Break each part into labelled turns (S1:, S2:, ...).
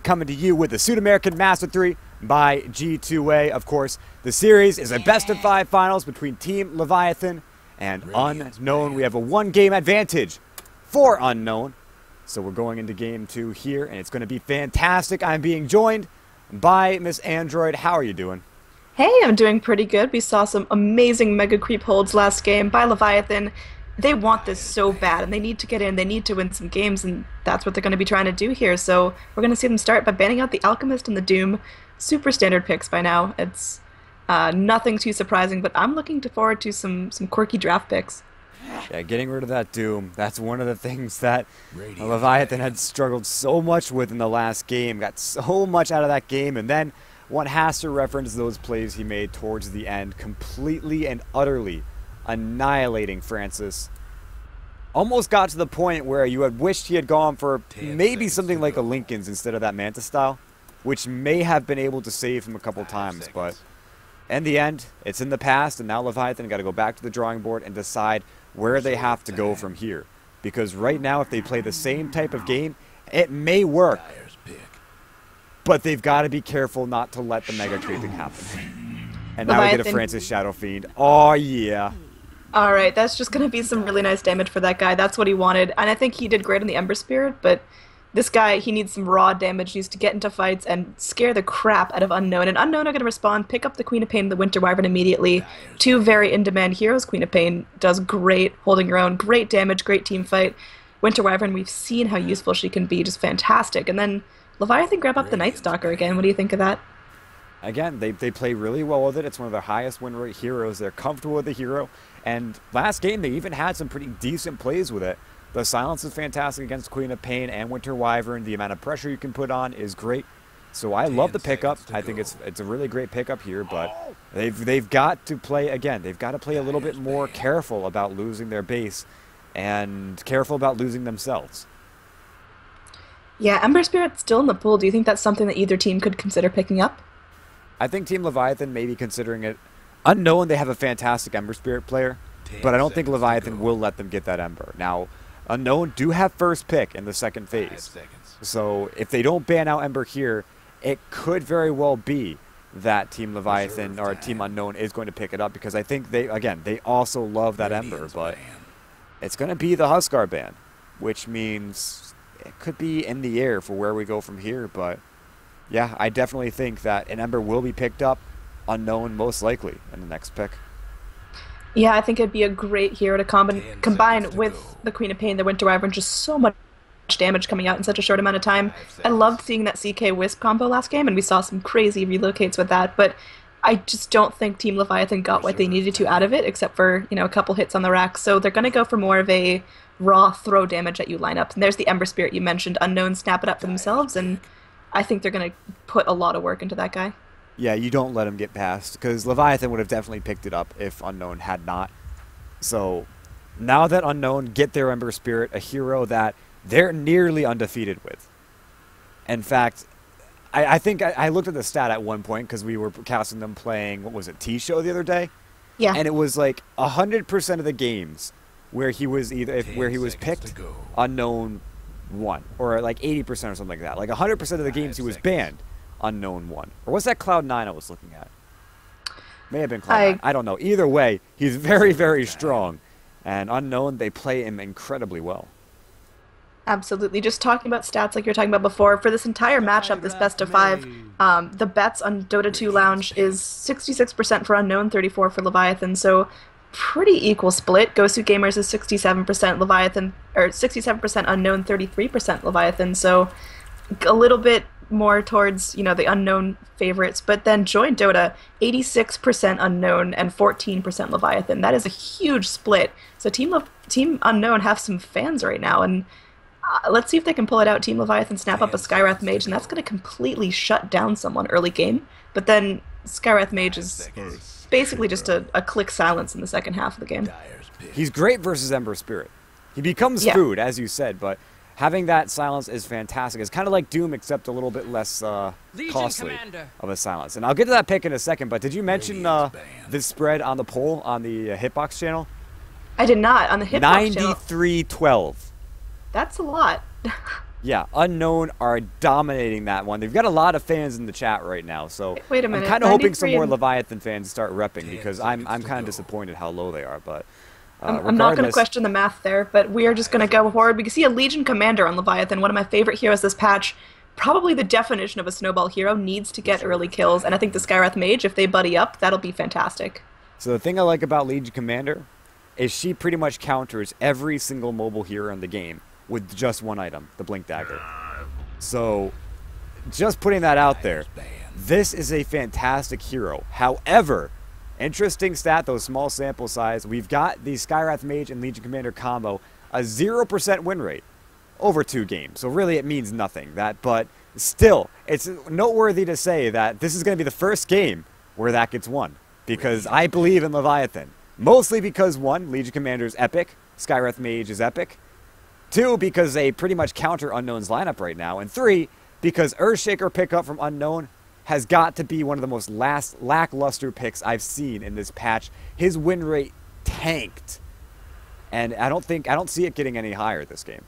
S1: Coming to you with the Sudamerican Master 3 by G2A. Of course, the series is a best-of-5 finals between Team Leviathan and Unknown. We have a one-game advantage for Unknown. So we're going into game 2 here, and it's going to be fantastic. I'm being joined by Miss AnneDroid. How are you doing?
S2: Hey, I'm doing pretty good. We saw some amazing Mega Creep holds last game by Leviathan. They want this so bad, and they need to get in. They need to win some games, and that's what they're going to be trying to do here. So we're going to see them start by banning out the Alchemist and the Doom. Super standard picks by now. It's nothing too surprising, but I'm looking forward to some quirky draft picks.
S1: Yeah, getting rid of that Doom, that's one of the things that Leviathan had struggled so much with in the last game. Got so much out of that game, and then one has to reference those plays he made towards the end, completely and utterly annihilating Francis. Almost got to the point where you had wished he had gone for maybe something like a Lincoln's instead of that Manta style, which may have been able to save him a couple times, but in the end, it's in the past, and now Leviathan got to go back to the drawing board and decide where they have to go from here. Because right now, if they play the same type of game, it may work, but they've got to be careful not to let the Mega Creeping happen. And now we get a Francis Shadow Fiend. Oh, yeah.
S2: Alright, that's just going to be some really nice damage for that guy. That's what he wanted. And I think he did great on the Ember Spirit, but this guy, he needs some raw damage. He needs to get into fights and scare the crap out of Unknown. And Unknown are going to respond, pick up the Queen of Pain and the Winter Wyvern immediately. Two very in-demand heroes. Queen of Pain does great holding her own. Great damage, great team fight. Winter Wyvern, we've seen how useful she can be. Just fantastic. And then Leviathan grab up the Night Stalker again. What do you think of that?
S1: Again, they play really well with it. It's one of their highest win rate heroes. They're comfortable with the hero. And last game, they even had some pretty decent plays with it. The silence is fantastic against Queen of Pain and Winter Wyvern. The amount of pressure you can put on is great. So I love the pickup. I think it's a really great pickup here, but they've got to play again. They've got to play a little bit more careful about losing their base and careful about losing themselves.
S2: Yeah, Ember Spirit's still in the pool. Do you think that's something that either team could consider picking up?
S1: I think Team Leviathan may be considering it. Unknown, they have a fantastic Ember Spirit player, but I don't think Leviathan will let them get that Ember. Now, Unknown do have first pick in the second phase. So if they don't ban out Ember here, it could very well be that Team Leviathan or Team Unknown is going to pick it up, because I think they also love that Ember, but it's going to be the Huskar ban, which means it could be in the air for where we go from here, but yeah, I definitely think that an Ember will be picked up, Unknown most likely in the next pick.
S2: Yeah, I think it'd be a great hero to combine with the Queen of Pain, the Winter Wyvern. Just so much damage coming out in such a short amount of time. I loved seeing that CK Wisp combo last game, and we saw some crazy relocates with that, but I just don't think Team Leviathan got what they needed to out of it, except for, you know, a couple hits on the rack. So they're going to go for more of a raw throw damage at you lineup. And there's the Ember Spirit you mentioned. Unknown snap it up for themselves, and I think they're going to put a lot of work into that guy.
S1: Yeah, you don't let him get past, because Leviathan would have definitely picked it up if Unknown had not. So now that Unknown get their Ember Spirit, a hero that they're nearly undefeated with. In fact, I think I looked at the stat at one point, because we were casting them playing, what was it, T-Show the other day?
S2: Yeah.
S1: And it was like 100% of the games where he was where he was picked, Unknown won, or like 80% or something like that. Like 100% of the games he was banned, Unknown won. Or was that Cloud9 I was looking at? May have been Cloud9. I don't know. Either way, he's very, very strong. And Unknown, they play him incredibly well.
S2: Absolutely. Just talking about stats like you were talking about before, for this entire matchup, this best of 5, the bets on Dota 2 Lounge is 66% for Unknown, 34% for Leviathan. So pretty equal split. Gosu Gamers is 67% Leviathan, or 67% Unknown, 33% Leviathan. So a little bit more towards, you know, the Unknown favorites. But then join Dota, 86% Unknown and 14% Leviathan. That is a huge split. So Team Unknown have some fans right now, and let's see if they can pull it out. Team Leviathan snap up a Skywrath Mage, and that's going to completely shut down someone early game. But then Skywrath Mage is basically just a click silence in the second half of the game.
S1: He's great versus Ember Spirit. He becomes food, as you said, but having that silence is fantastic. It's kind of like Doom, except a little bit less costly of a silence. And I'll get to that pick in a second, but did you mention this spread on the poll on the Hitbox channel?
S2: I did not. On the Hitbox channel.
S1: 93-12.
S2: That's a lot.
S1: Yeah, Unknown are dominating that one. They've got a lot of fans in the chat right now, so
S2: Wait a
S1: I'm
S2: minute.
S1: kind of hoping some
S2: 93
S1: more
S2: and
S1: Leviathan fans start repping because I'm kind of disappointed how low they are. But
S2: I'm not going to
S1: regardless,
S2: question the math there, but we are just going to go forward. We can see a Legion Commander on Leviathan, one of my favorite heroes this patch. Probably the definition of a snowball hero, needs to get early kills, and I think the Skywrath Mage, if they buddy up, that'll be fantastic.
S1: so the thing I like about Legion Commander is she pretty much counters every single mobile hero in the game with just one item, the Blink Dagger. So just putting that out there, this is a fantastic hero. However, interesting stat, though, small sample size, we've got the Skywrath Mage and Legion Commander combo, a 0% win rate over 2 games. So really it means nothing. But still, it's noteworthy to say that this is going to be the first game where that gets won. Because I believe in Leviathan. Mostly because, 1, Legion Commander is epic, Skywrath Mage is epic. 2, because they pretty much counter Unknown's lineup right now. And 3, because Earthshaker pickup from Unknown has got to be one of the most lackluster picks I've seen in this patch. His win rate tanked. And I don't see it getting any higher this game.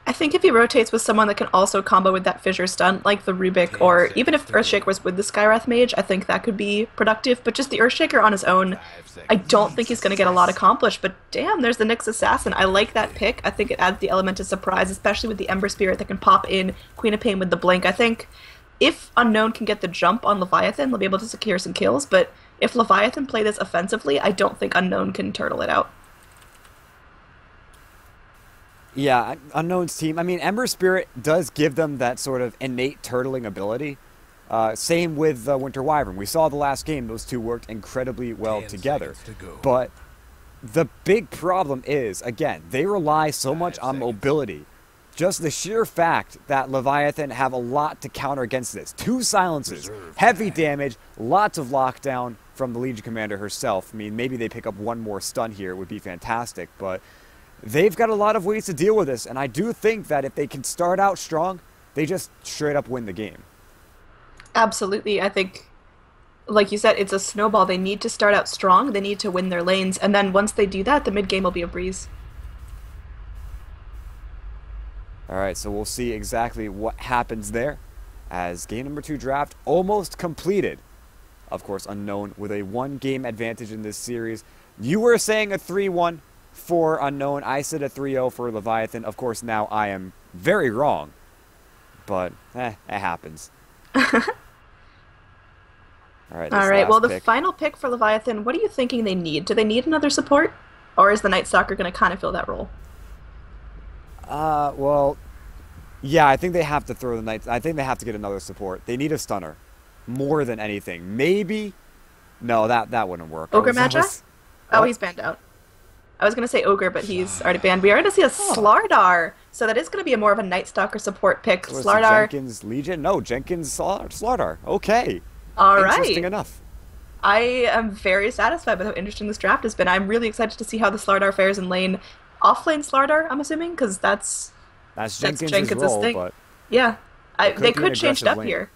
S2: I think if he rotates with someone that can also combo with that Fissure stun, like the Rubik, or even if Earthshaker was with the Skywrath Mage, I think that could be productive. But just the Earthshaker on his own, I don't think he's going to get a lot accomplished. But damn, there's the Nyx Assassin. I like that pick. I think it adds the element of surprise, especially with the Ember Spirit that can pop in, Queen of Pain with the Blink. I think if Unknown can get the jump on Leviathan, they'll be able to secure some kills. But if Leviathan play this offensively, I don't think Unknown can turtle it out.
S1: Yeah, Unknown's team. I mean, Ember Spirit does give them that sort of innate turtling ability. Same with Winter Wyvern. We saw the last game; those two worked incredibly well together. But the big problem is, again, they rely so much on mobility. Just the sheer fact that Leviathan have a lot to counter against this. 2 silences, heavy damage, lots of lockdown from the Legion Commander herself. I mean, maybe they pick up 1 more stun here. It would be fantastic, but they've got a lot of ways to deal with this, and I do think that if they can start out strong, they just straight up win the game.
S2: Absolutely. I think, like you said, it's a snowball. They need to start out strong. They need to win their lanes, and then once they do that, the mid game will be a breeze.
S1: All right, so we'll see exactly what happens there as game number 2 draft almost completed. Of course, Unknown with a 1-game advantage in this series. You were saying a 3-1 for Unknown. I said a 3-0 for Leviathan. Of course, now I am very wrong, but it happens. All right,
S2: well, the final pick for Leviathan, what are you thinking they need? Do they need another support? Or is the Night Stalker going to kind of fill that role?
S1: Well, yeah, I think they have to throw the Knights. I think they have to get another support. They need a stunner more than anything. Maybe, no, that wouldn't work.
S2: Ogre Magi? Oh, he's banned out. I was going to say Ogre, but he's already banned. We are going to see a Slardar, so that is going to be more of a Night Stalker support pick.
S1: So
S2: Slardar.
S1: Jenkins Legion? No, Jenkins Slardar. Okay.
S2: All right.
S1: Interesting enough.
S2: I am very satisfied with how interesting this draft has been. I'm really excited to see how the Slardar fares in lane. Off-lane Slardar, I'm assuming, because that's
S1: Jenkins' role,
S2: thing.
S1: But
S2: yeah, they could change it up
S1: lane.
S2: here.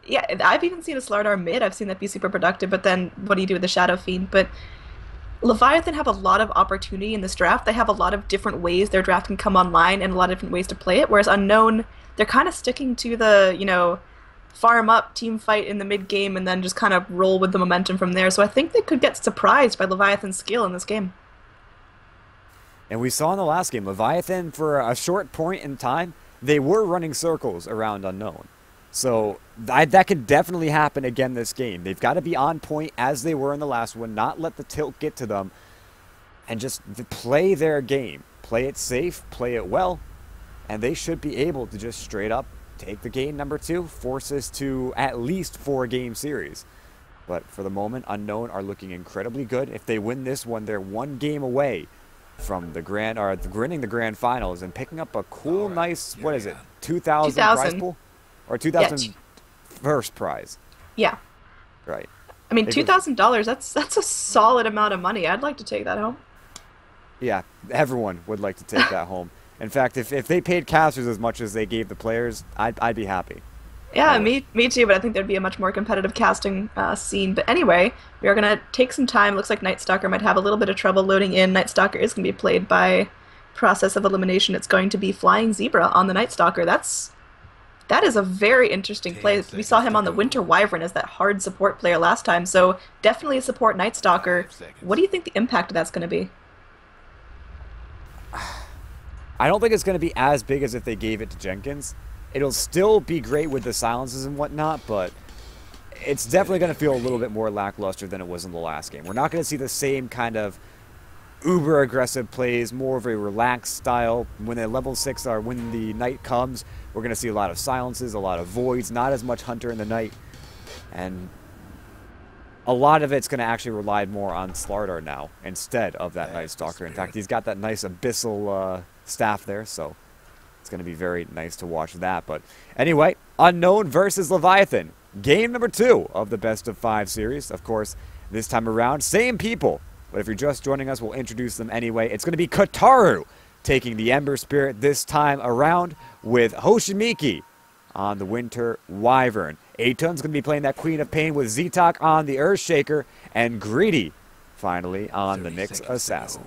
S2: Yeah, I've even seen a Slardar mid. I've seen that be super productive, but then what do you do with the Shadow Fiend? But Leviathan have a lot of opportunity in this draft. They have a lot of different ways their draft can come online and a lot of different ways to play it, whereas Unknown, they're kind of sticking to the, farm up, team fight in the mid-game, and then just kind of roll with the momentum from there. So I think they could get surprised by Leviathan's skill in this game.
S1: And we saw in the last game, Leviathan, for a short point in time, they were running circles around Unknown. So that could definitely happen again this game. They've got to be on point as they were in the last one, not let the tilt get to them, and just play their game. Play it safe, play it well, and they should be able to just straight up take the game number 2, force us to at least 4-game series. But for the moment, Unknown are looking incredibly good. If they win this one, they're 1 game away from winning the grand finals and picking up a cool, nice, what is it, 2,000 prize pool? Or 2,000 first prize.
S2: Yeah.
S1: Right.
S2: I mean, $2,000, that's a solid amount of money. I'd like to take that home.
S1: Yeah, everyone would like to take that home. In fact, if they paid casters as much as they gave the players, I'd be happy.
S2: Yeah, me too, but I think there'd be a much more competitive casting scene. But anyway, we are going to take some time. Looks like Night Stalker might have a little bit of trouble loading in. Night Stalker is going to be played by process of elimination, it's going to be Flying Zebra on the Night Stalker. That is a very interesting play. We saw him on the Winter Wyvern as that hard support player last time, so definitely a support Night Stalker. What do you think the impact of that's going to be?
S1: I don't think it's going to be as big as if they gave it to Jenkins. It'll still be great with the silences and whatnot, but it's definitely going to feel a little bit more lackluster than it was in the last game. We're not going to see the same kind of uber aggressive plays, more of a relaxed style. When the level 6 or when the night comes, we're going to see a lot of silences, a lot of voids, not as much Hunter in the night. And a lot of it's going to actually rely more on Slardar now instead of that Night Stalker. In fact, he's got that nice abyssal staff there, so it's going to be very nice to watch that. But anyway, Unknown versus Leviathan. Game number 2 of the best of 5 series. Of course, this time around, same people. But if you're just joining us, we'll introduce them anyway. It's going to be Kataru taking the Ember Spirit this time around with Hoshimiki on the Winter Wyvern. Aton's going to be playing that Queen of Pain with Zitok on the Earthshaker, and Greedy, finally, on the Nyx Assassin.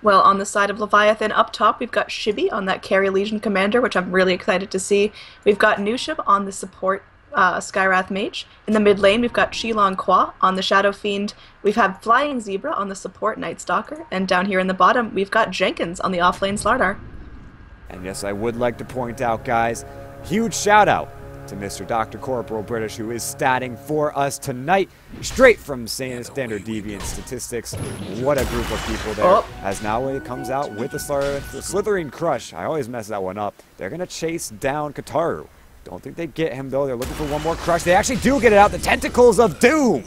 S2: Well, on the side of Leviathan, up top, we've got Shibi on that Carry Legion Commander, which I'm really excited to see. We've got Nushib on the support Skywrath Mage. In the mid lane, we've got Shilong Kwa on the Shadow Fiend. We've had Flying Zebra on the support Night Stalker. And down here in the bottom, we've got Jenkins on the off-lane Slardar.
S1: And yes, I would like to point out, guys, huge shout out to Mr. Dr. Corporal British, who is statting for us tonight, straight from Standard Deviant Statistics. What a group of people there. As now when it comes out with the Slithering Crush, I always mess that one up, they're going to chase down Kataru. Don't think they get him, though. They're looking for one more crush. They actually do get it out. The Tentacles of Doom.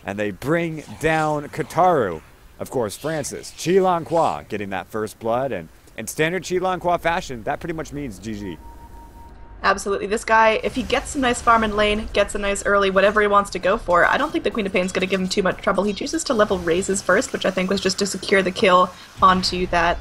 S1: And they bring down Kataru. Of course, Francis, Qilong Kwa getting that first blood. And in standard Qilong Kwa fashion, that pretty much means GG.
S2: Absolutely. This guy, if he gets some nice farm in lane, gets a nice early, whatever he wants to go for, I don't think the Queen of Pain's going to give him too much trouble. He chooses to level raises first, which I think was just to secure the kill onto that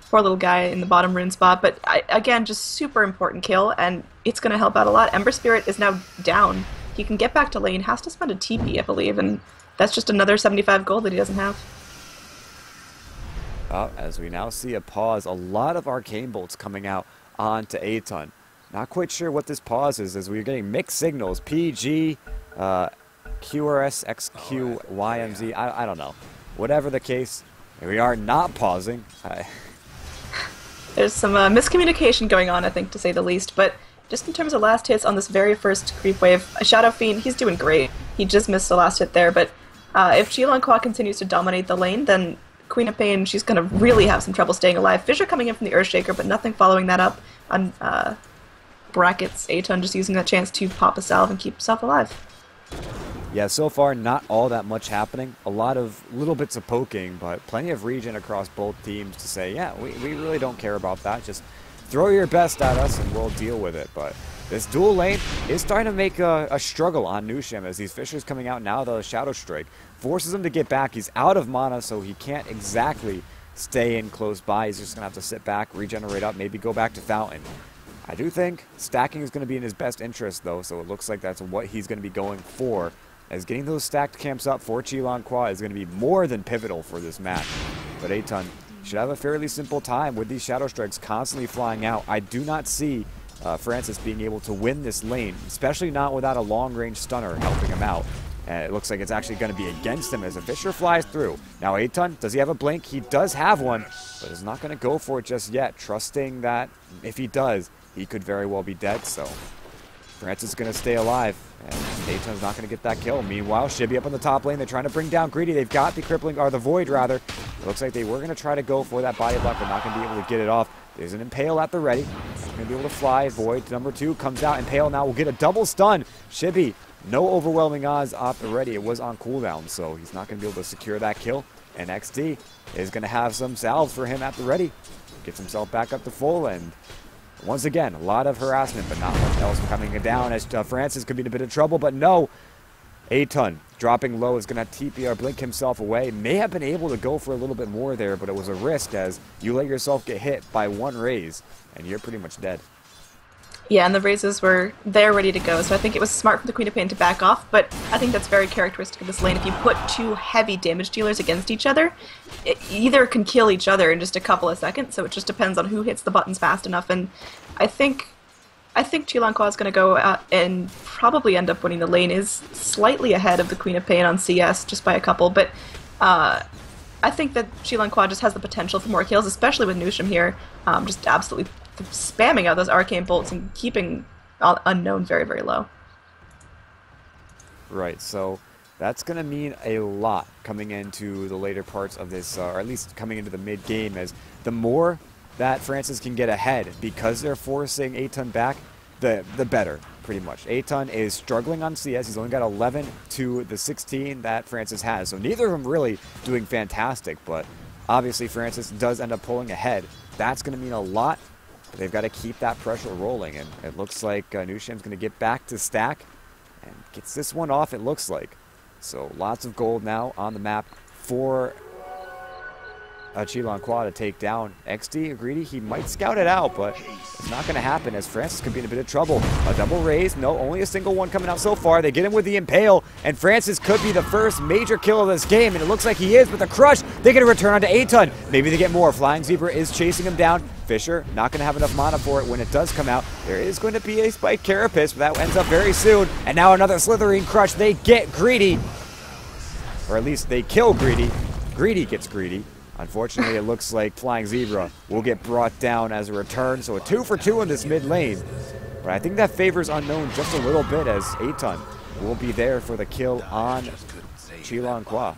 S2: poor little guy in the bottom rune spot. But again, just super important kill, and it's going to help out a lot. Ember Spirit is now down. He can get back to lane, has to spend a TP, I believe, and that's just another 75 gold that he doesn't have.
S1: As we now see a pause, a lot of Arcane Bolts coming out onto Aton. Not quite sure what this pause is, as we're getting mixed signals. PG, QRS, XQ, YMZ, I don't know. Whatever the case, we are not pausing.
S2: There's some miscommunication going on, I think, to say the least, but just in terms of last hits on this very first creep wave, Shadow Fiend, he's doing great. He just missed the last hit there, but if Qilong Kwa continues to dominate the lane, then Queen of Pain, she's going to really have some trouble staying alive. Fissure coming in from the Earthshaker, but nothing following that up on brackets. Aton just using that chance to pop a salve and keep himself alive.
S1: Yeah, so far not all that much happening. A lot of little bits of poking, but plenty of regen across both teams to say, yeah, we really don't care about that. Just throw your best at us and we'll deal with it. But this dual lane is starting to make a struggle on Nushim as these Fissures coming out now. The Shadow Strike forces him to get back. He's out of mana, so he can't exactly stay in close by. He's just going to have to sit back, regenerate up, maybe go back to Fountain. I do think stacking is going to be in his best interest, though, so it looks like that's what he's going to be going for, as getting those stacked camps up for Qilong Kwa is going to be more than pivotal for this match. But Aton should have a fairly simple time with these Shadow Strikes constantly flying out. I do not see Francis being able to win this lane, especially not without a long-range stunner helping him out. And it looks like it's actually going to be against him as a Fissure flies through. Now Aton, does he have a blink? He does have one, but is not going to go for it just yet, trusting that if he does, he could very well be dead. So Francis is going to stay alive, and Aton's not going to get that kill. Meanwhile, Shibi up on the top lane. They're trying to bring down Greedy. They've got the crippling, or the Void rather. It looks like they were going to try to go for that body block, but not going to be able to get it off. There's an Impale at the ready. He's going to be able to fly. Void number 2 comes out. Impale now will get a double stun. Shibi, no overwhelming odds off the ready. It was on cooldown, so he's not going to be able to secure that kill. And XD is going to have some salves for him at the ready. Gets himself back up to full, and once again, a lot of harassment, but not much else coming down, as Francis could be in a bit of trouble, but no. Aton dropping low is going to TP or blink himself away. May have been able to go for a little bit more there, but it was a risk as you let yourself get hit by one raise, and you're pretty much dead.
S2: Yeah, and the raises were there ready to go, so I think it was smart for the Queen of Pain to back off, but I think that's very characteristic of this lane. If you put two heavy damage dealers against each other, it either can kill each other in just a couple of seconds, so it just depends on who hits the buttons fast enough, and I think Chilanqua is going to go out and probably end up winning the lane. Is slightly ahead of the Queen of Pain on CS, just by a couple, but I think that Chilanqua just has the potential for more kills, especially with Nusham here, just absolutely spamming out those arcane bolts and keeping Unknown very, very low.
S1: Right, so that's going to mean a lot coming into the later parts of this, or at least coming into the mid-game, as the more that Francis can get ahead, because they're forcing Aton back, the better, pretty much. Aton is struggling on CS. He's only got 11 to the 16 that Francis has, so neither of them really doing fantastic, but obviously Francis does end up pulling ahead. That's going to mean a lot. They've got to keep that pressure rolling, and it looks like Nusham's going to get back to stack and gets this one off, it looks like. So lots of gold now on the map for Chilanqua to take down. XD, Greedy, he might scout it out, but it's not going to happen as Francis could be in a bit of trouble. A double raise, no, only a single one coming out so far. They get him with the Impale, and Francis could be the first major kill of this game, and it looks like he is with the Crush. They get a return onto Aton. Maybe they get more. Flying Zebra is chasing him down. Fisher not going to have enough mana for it when it does come out. There is going to be a Spike Carapace, but that ends up very soon. And now another Slithering Crush. They get Greedy, or at least they kill Greedy. Greedy gets Greedy. Unfortunately, it looks like Flying Zebra will get brought down as a return, so a 2 for 2 in this mid lane. But I think that favors Unknown just a little bit, as Aton will be there for the kill on Chilanqua.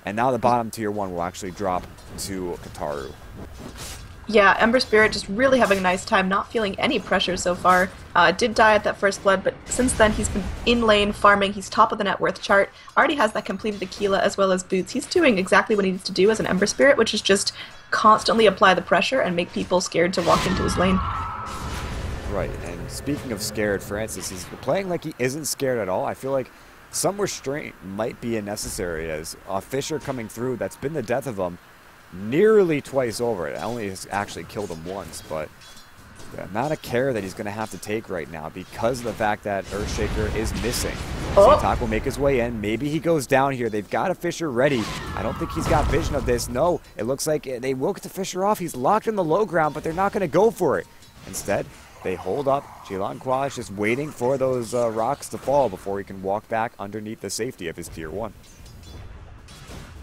S1: And now the bottom tier 1 will actually drop to Kataru.
S2: Yeah, Ember Spirit just really having a nice time, not feeling any pressure so far. Did die at that first blood, but since then he's been in lane farming. He's top of the net worth chart. Already has that completed Aquila as well as boots. He's doing exactly what he needs to do as an Ember Spirit, which is just constantly apply the pressure and make people scared to walk into his lane.
S1: Right, and speaking of scared, Francis is playing like he isn't scared at all. I feel like some restraint might be necessary, as Fisher coming through, that's been the death of him nearly twice over. It only has actually killed him once, but the amount of care that he's going to have to take right now because of the fact that Earthshaker is missing. Zatok will make his way in. Maybe he goes down here. They've got a Fisher ready. I don't think he's got vision of this. No, it looks like they will get the Fisher off. He's locked in the low ground, but they're not going to go for it. Instead, they hold up. Chilanqua is just waiting for those rocks to fall before he can walk back underneath the safety of his tier 1.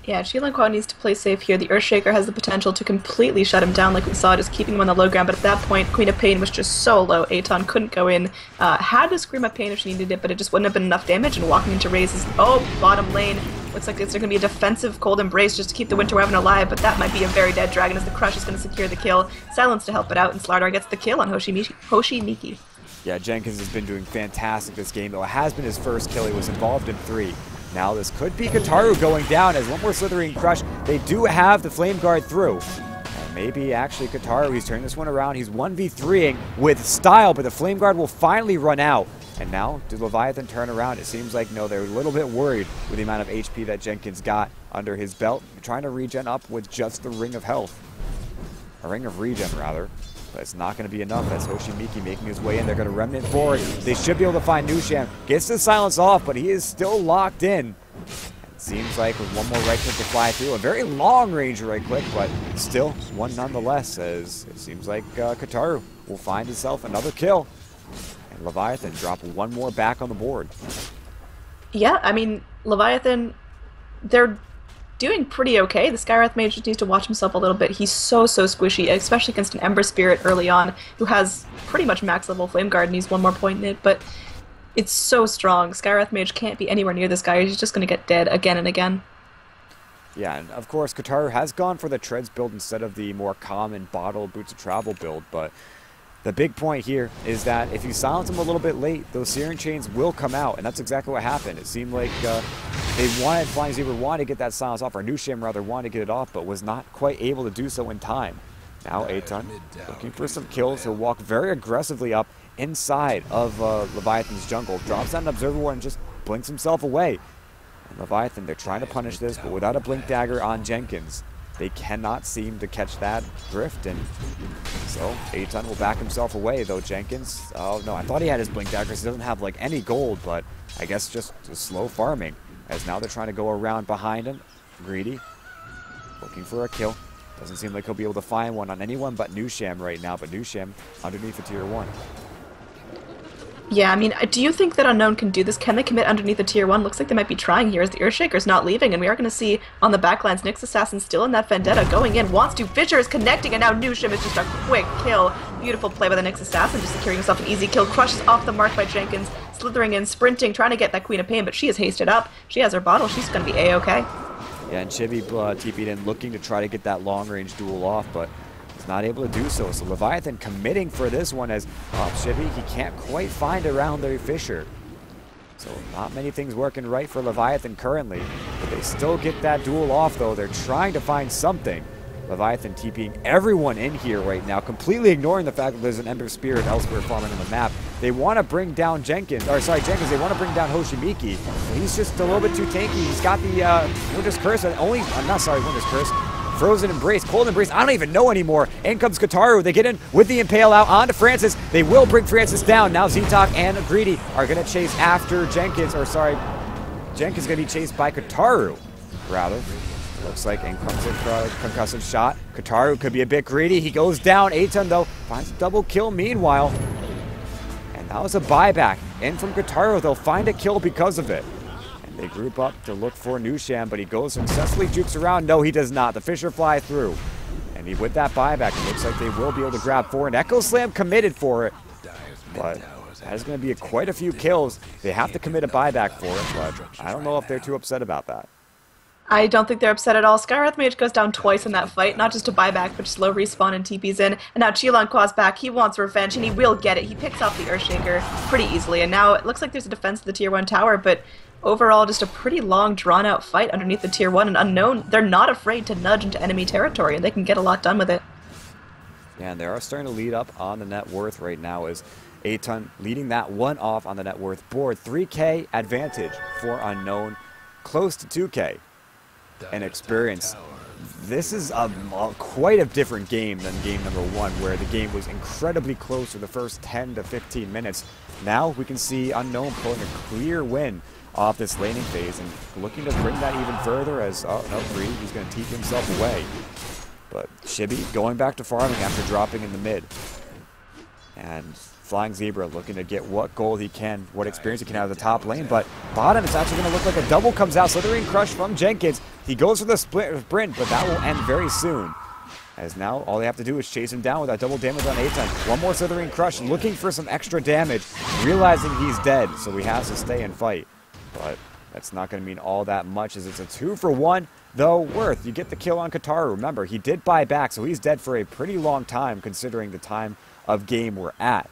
S2: Yeah, Chilanqua needs to play safe here. The Earthshaker has the potential to completely shut him down like we saw, just keeping him on the low ground, but at that point, Queen of Pain was just so low. Aton couldn't go in. Had to Scream of Pain if she needed it, but it just wouldn't have been enough damage, and walking into raises. Oh, bottom lane. Looks like it's going to be a defensive Cold Embrace just to keep the Winter Wyvern alive, but that might be a very dead dragon as the Crush is going to secure the kill. Silence to help it out, and Slardar gets the kill on Hoshi Miki. Yeah,
S1: Jenkins has been doing fantastic this game, though it has been his first kill. He was involved in 3. Now this could be Kataru going down as one more Slithering Crush. They do have the Flame Guard through. And maybe actually Kataru, he's turning this one around. He's 1v3ing with style, but the Flame Guard will finally run out. And now, did Leviathan turn around? It seems like no, they're a little bit worried with the amount of HP that Jenkins got under his belt. Trying to regen up with just the Ring of Health. A Ring of Regen, rather. But it's not going to be enough. That's Hoshimiki making his way in. They're going to Remnant forward. They should be able to find Nusham. Gets the silence off, but he is still locked in. It seems like with one more right click to fly through. A very long range right click, but still one nonetheless, as it seems like Kataru will find himself another kill. And Leviathan drop one more back on the board.
S2: Yeah, I mean, Leviathan, they're doing pretty okay. The Skywrath Mage just needs to watch himself a little bit. He's so squishy, especially against an Ember Spirit early on, who has pretty much max level Flame Guard and needs one more point in it, but it's so strong. Skywrath Mage can't be anywhere near this guy. He's just going to get dead again and again.
S1: Yeah, and of course, Kataru has gone for the Treads build instead of the more common Bottle Boots of Travel build, but the big point here is that if you silence him a little bit late, those Searing Chains will come out, and that's exactly what happened. It seemed like Flying Zebra wanted to get that silence off, or Nusham rather wanted to get it off, but was not quite able to do so in time. Now Aton looking for some kills. He'll walk very aggressively up inside of Leviathan's jungle, drops down an Observer Ward and just blinks himself away. And Leviathan, they're trying to punish this, but without a Blink Dagger on Jenkins, they cannot seem to catch that drift, and so A-Ton will back himself away, though Jenkins, oh no, I thought he had his Blink Dagger because he doesn't have like any gold, but I guess just slow farming, as now they're trying to go around behind him. Greedy, looking for a kill. Doesn't seem like he'll be able to find one on anyone but Nusham right now, but Nusham underneath the tier 1.
S2: Yeah, I mean, do you think that Unknown can do this? Can they commit underneath the tier 1? Looks like they might be trying here as the Earthshaker's not leaving, and we are going to see on the backlines Nyx Assassin still in that Vendetta going in, wants to, Fisher is connecting, and now Nusham is just a quick kill. Beautiful play by the Nyx Assassin, just securing himself an easy kill, crushes off the mark by Jenkins, slithering in, sprinting, trying to get that Queen of Pain, but she is hasted up. She has her bottle, she's going to be A-okay.
S1: Yeah, and Chibi TP'd in looking to try to get that long-range duel off, but he's not able to do so. So Leviathan committing for this one as Chibi, he can't quite find around their Fisher. So not many things working right for Leviathan currently, but they still get that duel off though. They're trying to find something. Leviathan TPing everyone in here right now, completely ignoring the fact that there's an Ember Spirit elsewhere farming on the map. They want to bring down Jenkins, they want to bring down Hoshimiki. He's just a little bit too tanky. He's got the Winter's Curse, Winter's Curse. Frozen Embrace, Cold Embrace, I don't even know anymore. In comes Kataru, they get in with the Impale out onto Francis. They will bring Francis down. Now Zitok and Greedy are going to chase after Jenkins, Jenkins going to be chased by Kataru, rather. Looks like in comes a concussive shot. Kataru could be a bit greedy. He goes down. A-Ton, though, finds a double kill meanwhile. And that was a buyback. In from Kataru, they'll find a kill because of it. And they group up to look for Nusham, but he goes successfully jukes around. No, he does not. The Fisher fly through. And with that buyback, it looks like they will be able to grab 4. And Echo Slam committed for it. But that is going to be quite a few kills. They have to commit a buyback for it, but I don't know if they're too upset about that.
S2: I don't think they're upset at all. Skywrath Mage goes down twice in that fight, not just to buy back, but just low respawn and TP's in. And now Chilanqua's back. He wants revenge, and he will get it. He picks off the Earthshaker pretty easily, and now it looks like there's a defense of the Tier 1 tower, but overall just a pretty long, drawn-out fight underneath the Tier 1. And Unknown, they're not afraid to nudge into enemy territory, and they can get a lot done with it.
S1: Yeah, and they are starting to lead up on the net worth right now as A-Ton leading that one off on the net worth board. 3K advantage for Unknown, close to 2K. And experience. This is quite a different game than game number 1, where the game was incredibly close for the first 10 to 15 minutes. Now we can see Unknown pulling a clear win off this laning phase and looking to bring that even further as, oh no, Greedy, he's going to teep himself away. But Chibi going back to farming after dropping in the mid. And Flying Zebra looking to get what gold he can, what experience he can out of the top lane, but bottom it's actually going to look like a double comes out. Slithering Crush from Jenkins. He goes for the sprint, but that will end very soon. As now all they have to do is chase him down with that double damage on A-Ton. One more Slithering Crush, looking for some extra damage, realizing he's dead, so he has to stay and fight. But that's not going to mean all that much as it's a 2-for-1, though worth. You get the kill on Kataru. Remember, he did buy back, so he's dead for a pretty long time considering the time of game we're at.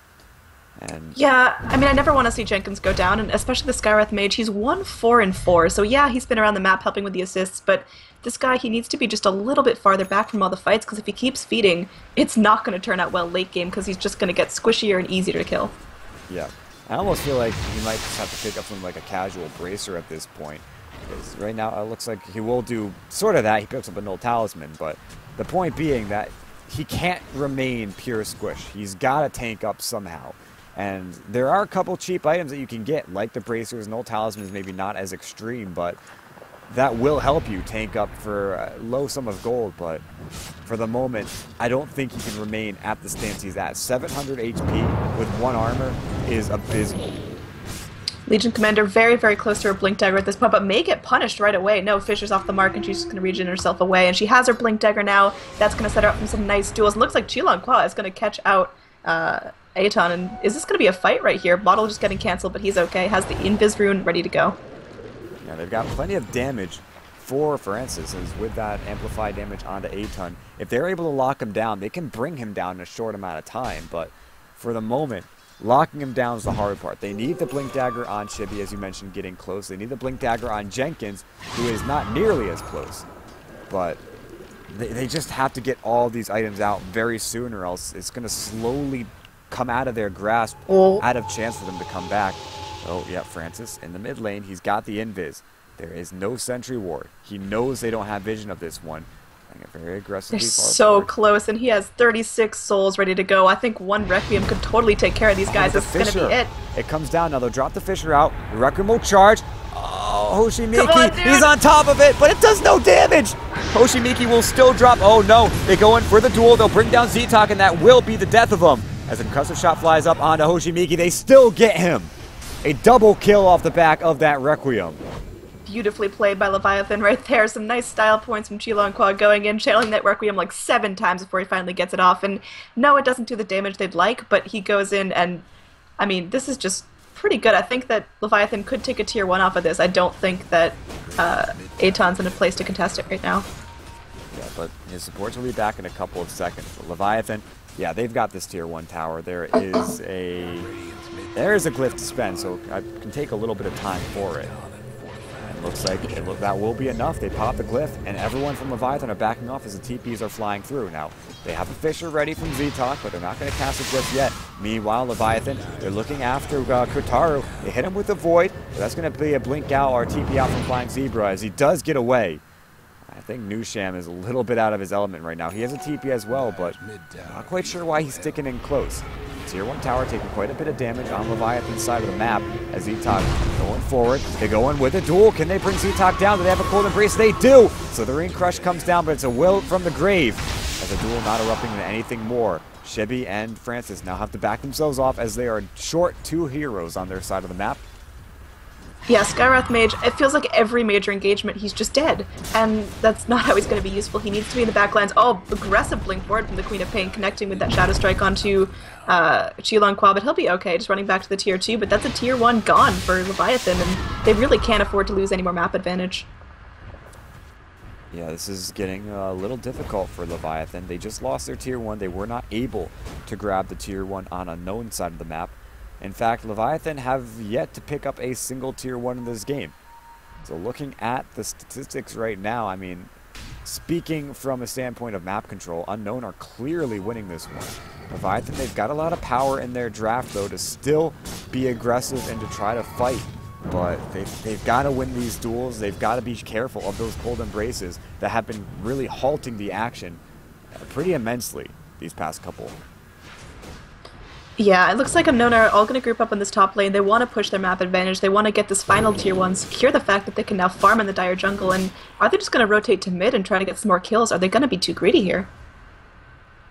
S1: And
S2: yeah, I mean, I never want to see Jenkins go down, and especially the Skywrath Mage. He's 1-4-4, so yeah, he's been around the map helping with the assists, but this guy, he needs to be just a little bit farther back from all the fights, because if he keeps feeding, it's not going to turn out well late game, because he's just going to get squishier and easier to kill.
S1: Yeah, I almost feel like he might just have to pick up something like a casual bracer at this point, because right now it looks like he will do sort of that. He picks up a null talisman, but the point being that he can't remain pure squish. He's got to tank up somehow. And there are a couple cheap items that you can get, like the bracers. Null talismans maybe not as extreme, but that will help you tank up for a low sum of gold. But for the moment, I don't think he can remain at the stance he's at. 700 HP with 1 armor is abysmal.
S2: Legion Commander very, very close to her Blink Dagger at this point, but may get punished right away. No, Fisher's off the mark, and she's just going to regen herself away. And she has her Blink Dagger now. That's going to set her up for some nice duels. Looks like Chilanqua is going to catch out A-Ton, and is this going to be a fight right here? Bottle just getting cancelled, but he's okay. Has the Invis rune ready to go.
S1: Yeah, they've got plenty of damage for Francis, as with that amplified damage onto A-Ton. If they're able to lock him down, they can bring him down in a short amount of time, but for the moment, locking him down is the hard part. They need the Blink Dagger on Chibi, as you mentioned, getting close. They need the Blink Dagger on Jenkins, who is not nearly as close, but they just have to get all these items out very soon, or else it's going to slowly come out of their grasp, out of chance for them to come back. Oh, yeah, Francis in the mid lane. He's got the invis. There is no sentry ward. He knows they don't have vision of this one. Playing it very aggressively.
S2: They're
S1: far
S2: so
S1: forward.
S2: close, and he has 36 souls ready to go. I think one Requiem could totally take care of these guys.
S1: The
S2: This is going to be it.
S1: It comes down now. They'll drop the Fisher out. The Requiem will charge. Oh, Hoshimiki,
S2: dude.
S1: he's on top of it, but it does no damage. Hoshimiki will still drop. Oh no, they go in for the duel. They'll bring down Zitok, and that will be the death of him. As the concussive shot flies up onto Hoshimiki, they still get him. A double kill off the back of that Requiem.
S2: Beautifully played by Leviathan right there. Some nice style points from Chilonquois going in, channeling that Requiem like 7 times before he finally gets it off. And no, it doesn't do the damage they'd like, but he goes in and, I mean, this is just pretty good. I think that Leviathan could take a tier 1 off of this. I don't think that Aton's in a place to contest it right now.
S1: Yeah, but his supports will be back in a couple of seconds. But Leviathan, yeah, they've got this tier 1 tower. There is a glyph to spend, so I can take a little bit of time for it. And looks like that will be enough. They pop the glyph, and everyone from Leviathan are backing off as the TPs are flying through. Now, they have a Fisher ready from Zitok, but they're not going to cast it just yet. Meanwhile, Leviathan, they're looking after Kutaru. They hit him with the Void, but that's going to be a blink out or TP out from Flying Zebra as he does get away. I think Nusham is a little bit out of his element right now. He has a TP as well, but not quite sure why he's sticking in close. Tier 1 tower taking quite a bit of damage on Leviathan's side of the map as Zitok going forward. They go in with a duel. Can they bring Zitok down? Do they have a cold embrace? They do! So the Ring Crush comes down, but it's a will from the grave as the duel not erupting into anything more. Shibby and Francis now have to back themselves off as they are short 2 heroes on their side of the map.
S2: Yeah, Skywrath Mage, it feels like every major engagement he's just dead, and that's not how he's going to be useful. He needs to be in the backlines. Oh, aggressive blink forward from the Queen of Pain, connecting with that Shadow Strike onto Chilonquois, but he'll be okay, just running back to the tier 2, but that's a tier 1 gone for Leviathan, and they really can't afford to lose any more map advantage.
S1: Yeah, this is getting a little difficult for Leviathan. They just lost their tier 1. They were not able to grab the tier 1 on unknown side of the map. In fact, Leviathan have yet to pick up a single tier 1 in this game. So looking at the statistics right now, I mean, speaking from a standpoint of map control, Unknown are clearly winning this one. Leviathan, they've got a lot of power in their draft, though, to still be aggressive and to try to fight. But they've got to win these duels. They've got to be careful of those cold embraces that have been really halting the action pretty immensely these past couple.
S2: Yeah, it looks like Unknown are all going to group up in this top lane. They want to push their map advantage. They want to get this final tier 1, secure the fact that they can now farm in the Dire jungle. And are they just going to rotate to mid and try to get some more kills? Are they going to be too greedy here?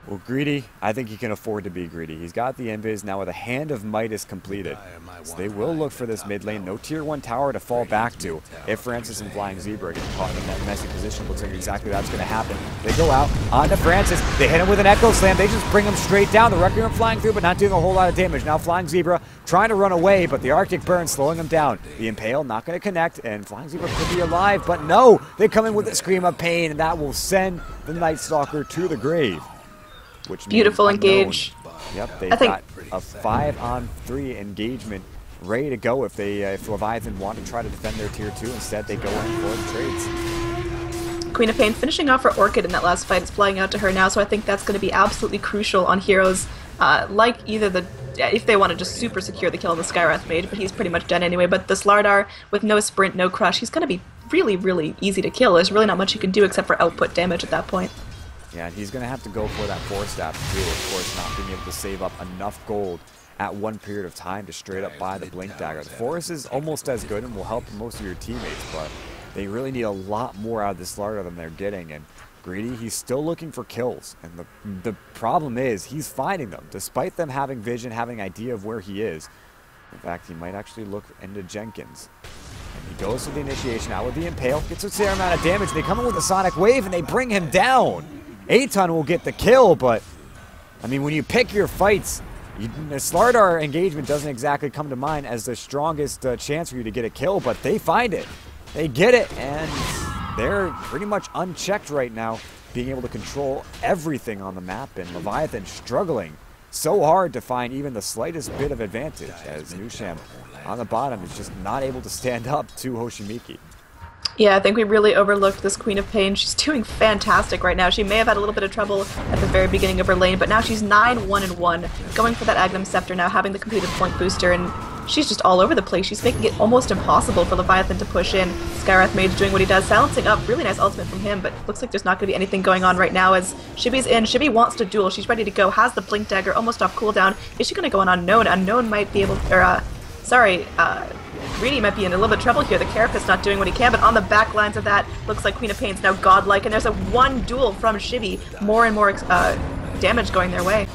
S1: Well, greedy, I think he can afford to be greedy. He's got the invis now with a Hand of Midas completed. So they will look for this mid lane. No tier 1 tower to fall back to. If Francis and Flying Zebra get caught in that messy position, looks like exactly that's going to happen. They go out onto Francis. They hit him with an Echo Slam. They just bring him straight down. The Requiem flying through, but not doing a whole lot of damage. Now Flying Zebra trying to run away, but the Arctic Burn slowing him down. The Impale not going to connect, and Flying Zebra could be alive, but no. They come in with a Scream of Pain, and that will send the Night Stalker to the grave. Which
S2: beautiful engage.
S1: Yep, they've got a 5-on-3 engagement ready to go if Leviathan want to try to defend their tier 2. Instead, they go in for the trades.
S2: Queen of Pain finishing off her Orchid in that last fight. It's flying out to her now, so I think that's going to be absolutely crucial on heroes like either if they want to just super secure the kill on the Skywrath Mage, but he's pretty much dead anyway. But the Slardar with no sprint, no crush, he's going to be really, really easy to kill. There's really not much you can do except for output damage at that point.
S1: Yeah, and he's going to have to go for that 4-staff too, of course, not being able to save up enough gold at one period of time to straight up buy the Blink Dagger. The Forest is almost as good and will help most of your teammates, but they really need a lot more out of this Slardar than they're getting. And Greedy, he's still looking for kills, and the problem is he's finding them, despite them having vision, having an idea of where he is. In fact, he might actually look into Jenkins. And he goes for the initiation out with the Impale, gets a fair amount of damage. They come in with a Sonic Wave and they bring him down. Aton will get the kill, but I mean, when you pick your fights, the Slardar engagement doesn't exactly come to mind as the strongest chance for you to get a kill, but they find it. They get it, and they're pretty much unchecked right now, being able to control everything on the map, and Leviathan struggling so hard to find even the slightest bit of advantage, as Nusham on the bottom is just not able to stand up to Hoshimiki.
S2: Yeah, I think we really overlooked this Queen of Pain. She's doing fantastic right now. She may have had a little bit of trouble at the very beginning of her lane, but now she's 9-1-1, going for that Agnum Scepter now, having the completed point booster, and she's just all over the place. She's making it almost impossible for Leviathan to push in. Skywrath Mage doing what he does, silencing up. Really nice ultimate from him, but looks like there's not going to be anything going on right now as Shibi's in. Shibi wants to duel. She's ready to go, has the Blink Dagger almost off cooldown. Is she going to go on Unknown? Unknown might be able, Greedy might be in a little bit of trouble here. The Carapace not doing what he can, but on the back lines of that, looks like Queen of Pain's now godlike, and there's a one duel from Shibi. More and more damage going their way.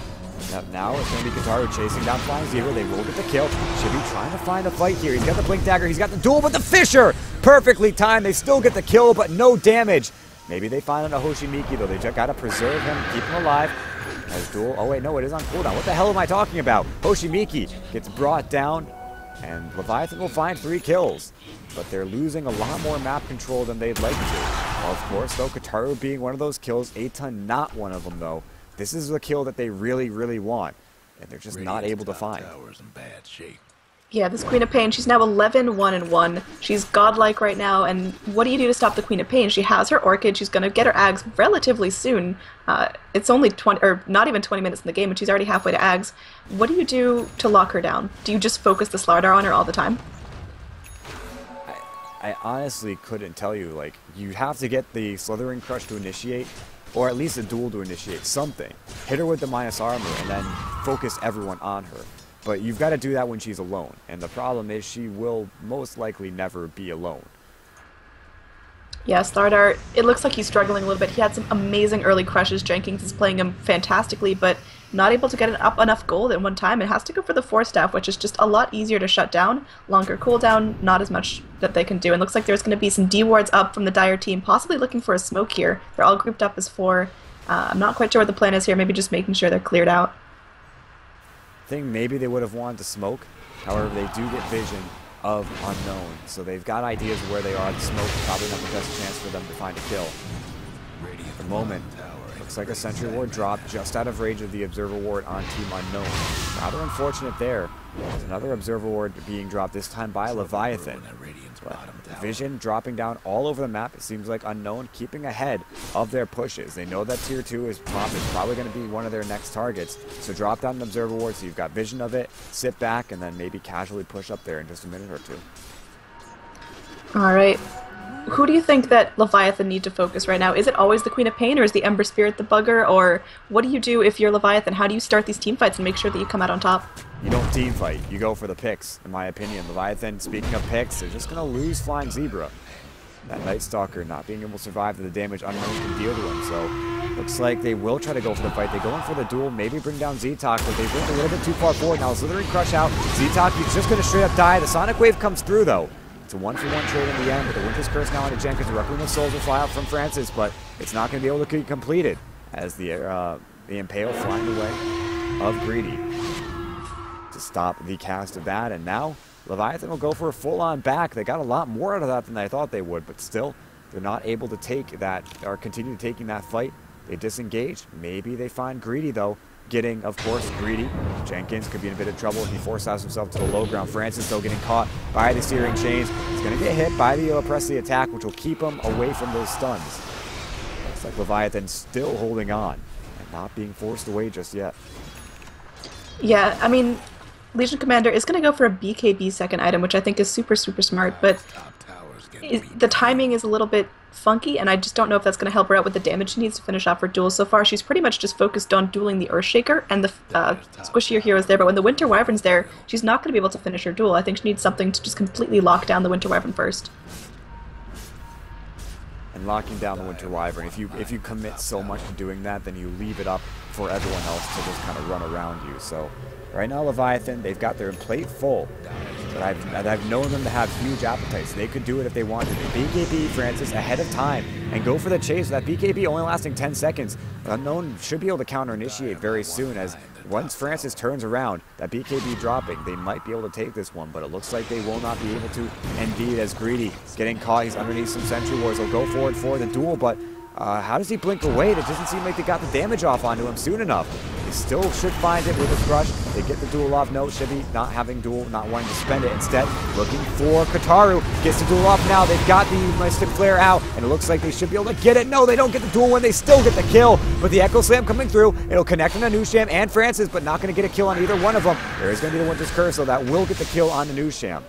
S1: Yep, now it's going to be Kataru chasing down Flying Zebra. They will get the kill. Shibi trying to find a fight here. He's got the Blink Dagger. He's got the duel with the Fisher. Perfectly timed. They still get the kill, but no damage. Maybe they find a Hoshimiki, though. They just got to preserve him, keep him alive. As duel. Oh, wait, no, it is on cooldown. What the hell am I talking about? Hoshimiki gets brought down, and Leviathan will find 3 kills. But they're losing a lot more map control than they'd like to. Well, of course, though, Kataru being one of those kills, Eitan not one of them, though. This is the kill that they really, really want, and they're just not able to find.
S3: In bad shape.
S2: Yeah, this Queen of Pain, she's now 11-1-1. She's godlike right now, and what do you do to stop the Queen of Pain? She has her Orchid, she's going to get her Ags relatively soon. It's only 20, or not even 20 minutes in the game, and she's already halfway to Ags. What do you do to lock her down? Do you just focus the Slardar on her all the time?
S1: I honestly couldn't tell you. Like, you have to get the Slithering Crush to initiate, or at least a duel to initiate something. Hit her with the minus armor and then focus everyone on her. But you've got to do that when she's alone. And the problem is she will most likely never be alone.
S2: Yeah, Slardar, it looks like he's struggling a little bit. He had some amazing early crushes. Jenkins is playing him fantastically, but not able to get up enough gold at one time. It has to go for the 4-staff, which is just a lot easier to shut down. Longer cooldown, not as much that they can do. And looks like there's going to be some D-wards up from the Dire team, possibly looking for a smoke here. They're all grouped up as 4. I'm not quite sure what the plan is here. Maybe just making sure they're cleared out.
S1: I think maybe they would have wanted to smoke. However, they do get vision of Unknown. So they've got ideas of where they are. The smoke is probably not the best chance for them to find a kill. At the moment, looks like a Sentry Ward dropped just out of range of the Observer Ward on Team Unknown. Rather unfortunate there. There's another Observer Ward being dropped, this time by Leviathan. But vision dropping down all over the map. It seems like Unknown keeping ahead of their pushes. They know that Tier 2 is probably going to be one of their next targets. So drop down an Observer Ward so you've got vision of it, sit back, and then maybe casually push up there in just a minute or two.
S2: Alright. Who do you think that Leviathan need to focus right now? Is it always the Queen of Pain, or is the Ember Spirit the bugger? Or what do you do if you're Leviathan? How do you start these team fights and make sure that you come out on top?
S1: You don't team fight. You go for the picks, in my opinion. Leviathan, speaking of picks, they're just going to lose Flying Zebra. That Night Stalker not being able to survive the damage Unknown can deal to him. So looks like they will try to go for the fight. They go in for the duel, maybe bring down Z-Talk, but they've went a little bit too far forward. Now Slithering Crush out. Z-Talk, he's just going to straight up die. The Sonic Wave comes through, though. It's a 1-for-1 trade in the end, but the Winter's Curse now onto Jenkins. The Requiem of Souls will fly out from Francis, but it's not going to be able to be completed as the Impale flying away of Greedy to stop the cast of that. And now Leviathan will go for a full-on back. They got a lot more out of that than I thought they would, but still, they're not able to take that or continue taking that fight. They disengage. Maybe they find Greedy, though. Getting, of course, Greedy. Jenkins could be in a bit of trouble. He forces himself to the low ground. Francis, though, getting caught by the Searing Chains. He's going to get hit by the press the attack, which will keep him away from those stuns. Looks like Leviathan still holding on and not being forced away just yet.
S2: Yeah, I mean, Legion Commander is going to go for a BKB second item, which I think is super, super smart, but the timing is a little bit funky, and I just don't know if that's going to help her out with the damage she needs to finish off her duel. So far, she's pretty much just focused on dueling the Earthshaker and the squishier heroes there, but when the Winter Wyvern's there, she's not going to be able to finish her duel. I think she needs something to just completely lock down the Winter Wyvern first.
S1: And locking down the Winter Wyvern, if you commit so much to doing that, then you leave it up for everyone else to just kind of run around you. So right now, Leviathan, they've got their plate full. But I've known them to have huge appetites. They could do it if they wanted to. BKB Francis ahead of time and go for the chase. That BKB only lasting 10 seconds. Unknown should be able to counter-initiate very soon, as once Francis turns around, that BKB dropping, they might be able to take this one, but it looks like they will not be able to. Indeed, as Greedy getting caught, he's underneath some Sentry Wards. He'll go forward for the duel, but how does he blink away? It doesn't seem like they got the damage off onto him soon enough. They still should find it with a crush. They get the duel off. No, Shibby not having duel, not wanting to spend it. Instead, looking for Kataru. Gets the duel off now. They've got the Mystic Flare out, and it looks like they should be able to get it. No, they don't get the duel when they still get the kill. But the Echo Slam coming through. It'll connect on Anusham and Francis, but not going to get a kill on either one of them. There is going to be the Winter's Curse, so that will get the kill on Anusham.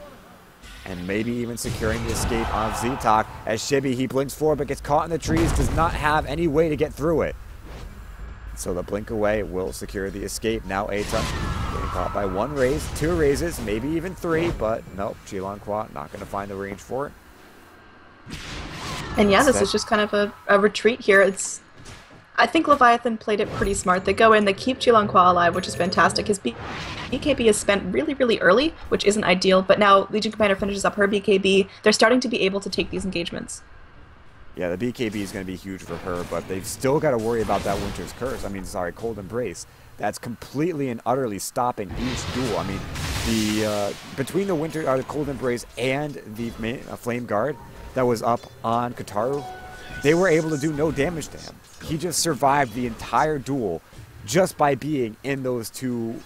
S1: And maybe even securing the escape on Zitok, as Shibby, he blinks forward but gets caught in the trees, does not have any way to get through it. So the blink away will secure the escape. Now Aton getting caught by one raise, two raises, maybe even three, but nope, Chilanqua not going to find the range for it.
S2: And yeah, this is just kind of a retreat here. I think Leviathan played it pretty smart. They go in, they keep Chilanqua alive, which is fantastic. His BKB is spent really, really early, which isn't ideal, but now Legion Commander finishes up her BKB. They're starting to be able to take these engagements.
S1: Yeah, the BKB is going to be huge for her, but they've still got to worry about that Winter's Curse. I mean, sorry, Cold Embrace. That's completely and utterly stopping each duel. I mean, the between the Cold Embrace and the Flame Guard that was up on Kataru, they were able to do no damage to him. He just survived the entire duel just by being in those two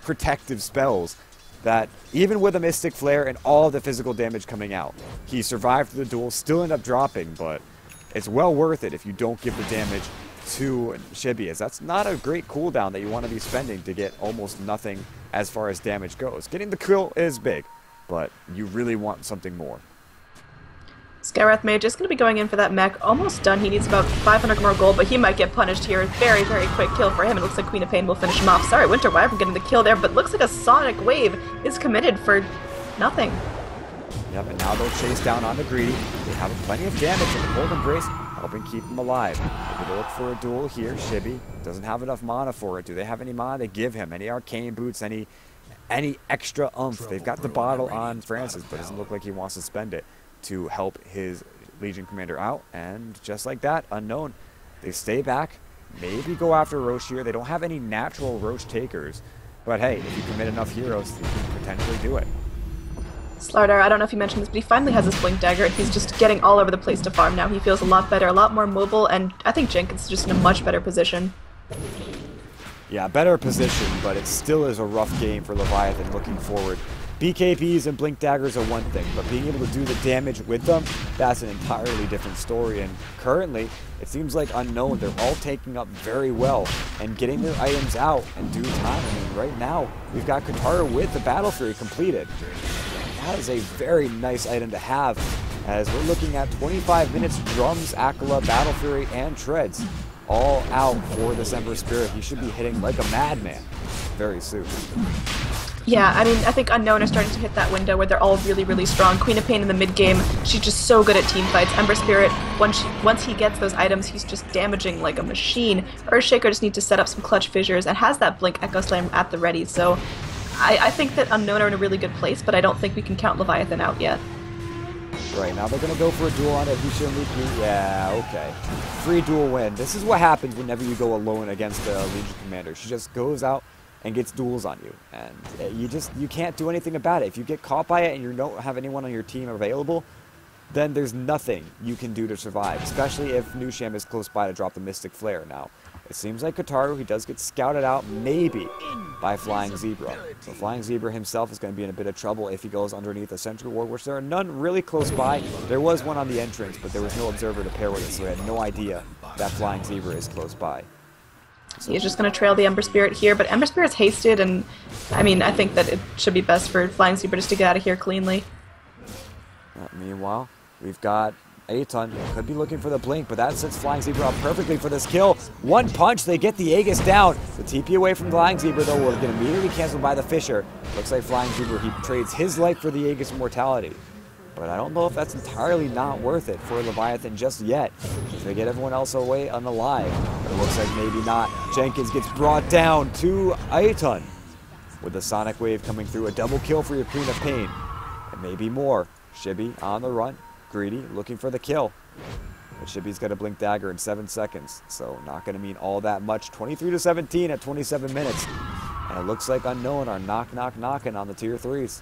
S1: protective spells that even with a Mystic Flare and all the physical damage coming out, he survived the duel, still ended up dropping, but it's well worth it if you don't give the damage to Shibby, as that's not a great cooldown that you want to be spending to get almost nothing as far as damage goes. Getting the kill is big, but you really want something more.
S2: Skywrath Mage is going to be going in for that mech. Almost done. He needs about 500 more gold, but he might get punished here. Very, very quick kill for him. It looks like Queen of Pain will finish him off. Sorry, Winter Wyvern getting the kill there, but looks like a Sonic Wave is committed for nothing.
S1: Yep, and now they'll chase down on the Greedy. They have plenty of damage in the Cold Embrace, helping keep him alive. Maybe they'll look for a duel here. Shibby doesn't have enough mana for it. Do they have any mana to give him? Any Arcane Boots? Any extra oomph? They've got the bottle on Francis, but it doesn't look like he wants to spend it to help his Legion Commander out, and just like that, Unknown, they stay back, maybe go after Roche here. They don't have any natural Roche takers, but hey, if you commit enough heroes, you can potentially do it.
S2: Slardar, I don't know if you mentioned this, but he finally has his Blink Dagger, and he's just getting all over the place to farm now. He feels a lot better, a lot more mobile, and I think Jenkins is just in a much better position.
S1: Yeah, better position, but it still is a rough game for Leviathan looking forward. BKBs and Blink Daggers are one thing, but being able to do the damage with them, that's an entirely different story. And currently, it seems like Unknown, they're all taking up very well and getting their items out in due time. I mean, right now, we've got Kataru with the Battle Fury completed. That is a very nice item to have, as we're looking at 25 minutes, Drums, Akala, Battle Fury, and Treads all out for this Ember Spirit. He should be hitting like a madman very soon.
S2: Yeah, I mean, I think Unknown are starting to hit that window where they're all really, really strong. Queen of Pain in the mid-game, she's just so good at team fights. Ember Spirit, once he gets those items, he's just damaging like a machine. Earthshaker just needs to set up some clutch fissures and has that Blink Echo Slam at the ready, so I think that Unknown are in a really good place, but I don't think we can count Leviathan out yet.
S1: Right, now they're going to go for a duel on it. Yeah, okay. Free duel win. This is what happens whenever you go alone against a Legion Commander. She just goes out and gets duels on you, and you can't do anything about it. If you get caught by it and you don't have anyone on your team available, then there's nothing you can do to survive, especially if Nusham is close by to drop the Mystic Flare. Now, it seems like Kataru, he does get scouted out, maybe, by Flying Zebra. So Flying Zebra himself is going to be in a bit of trouble if he goes underneath a Sentry Ward, which there are none really close by. There was one on the entrance, but there was no observer to pair with it, so we had no idea that Flying Zebra is close by.
S2: So he's just going to trail the Ember Spirit here, but Ember Spirit's hasted, and I mean, I think that it should be best for Flying Zebra just to get out of here cleanly.
S1: Meanwhile, we've got Aton, could be looking for the blink, but that sets Flying Zebra up perfectly for this kill. One punch, they get the Aegis down. The TP away from Flying Zebra, though, will get immediately canceled by the Fisher. Looks like Flying Zebra, he trades his life for the Aegis Immortality. But I don't know if that's entirely not worth it for Leviathan just yet. If they get everyone else away unalive, it looks like maybe not. Jenkins gets brought down to Aton with the Sonic Wave coming through. A double kill for your Queen of Pain. And maybe more. Shibby on the run. Greedy looking for the kill. But Shibby's got a Blink Dagger in 7 seconds, so not going to mean all that much. 23-17 at 27 minutes. And it looks like Unknown are knocking on the tier 3s.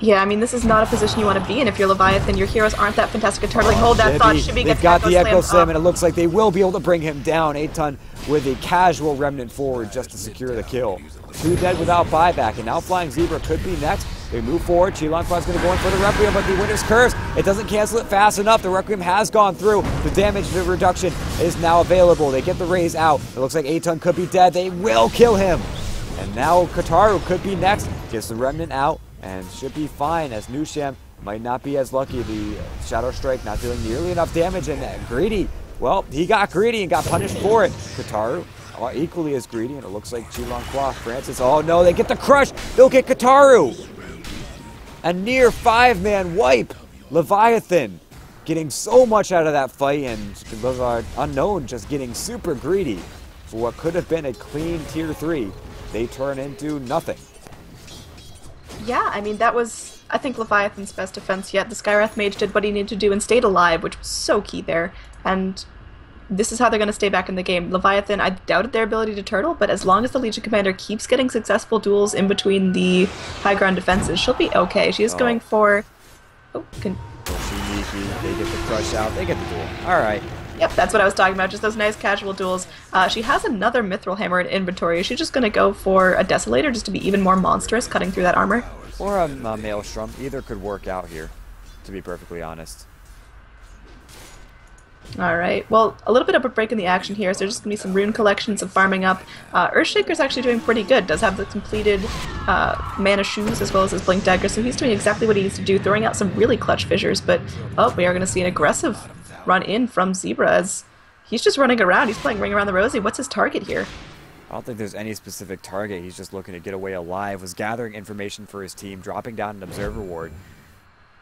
S2: Yeah, I mean, this is not a position you want to be in if you're Leviathan. Your heroes aren't that fantastic at turtling. Hold that thought. Shibby
S1: They've
S2: gets
S1: got the Echo Slam,
S2: Slam,
S1: and it looks like they will be able to bring him down. A-Ton with a casual remnant forward just to secure the kill. 2 dead without buyback, and now Flying Zebra could be next. They move forward. Chilanqua's going to go in for the Requiem, but the Winter's Curse, it doesn't cancel it fast enough. The Requiem has gone through. The damage reduction is now available. They get the raise out. It looks like A-Ton could be dead. They will kill him. And now Kataru could be next. Gets the Remnant out and should be fine, as Nusham might not be as lucky. The Shadow Strike not doing nearly enough damage, and Greedy, well, he got greedy and got punished for it. Kataru equally as greedy, and it looks like Chilanqua, Francis, oh no, they get the crush. They'll get Kataru. A near 5-man wipe. Leviathan getting so much out of that fight, and Unknown just getting super greedy for what could have been a clean tier 3. They turn into nothing.
S2: Yeah, I mean, that was, I think, Leviathan's best defense yet. The Skywrath Mage did what he needed to do and stayed alive, which was so key there. And this is how they're going to stay back in the game. Leviathan, I doubted their ability to turtle, but as long as the Legion Commander keeps getting successful duels in between the high ground defenses, she'll be okay. She is going for... Oh,
S1: they get the crush out. They get the duel. All right.
S2: Yep, that's what I was talking about. Just those nice casual duels. She has another Mithril Hammer in inventory. Is she just going to go for a Desolator just to be even more monstrous, cutting through that armor?
S1: Or a Maelstrom. Either could work out here, to be perfectly honest.
S2: Alright, well, a little bit of a break in the action here, so there's just going to be some rune collections, some farming up. Earthshaker's actually doing pretty good, does have the completed mana shoes as well as his blink dagger, so he's doing exactly what he needs to do, throwing out some really clutch fissures, but oh, we are going to see an aggressive run in from Zebra as he's just running around, he's playing Ring Around the Rosie. What's his target here?
S1: I don't think there's any specific target, he's just looking to get away alive, was gathering information for his team, dropping down an Observer Ward.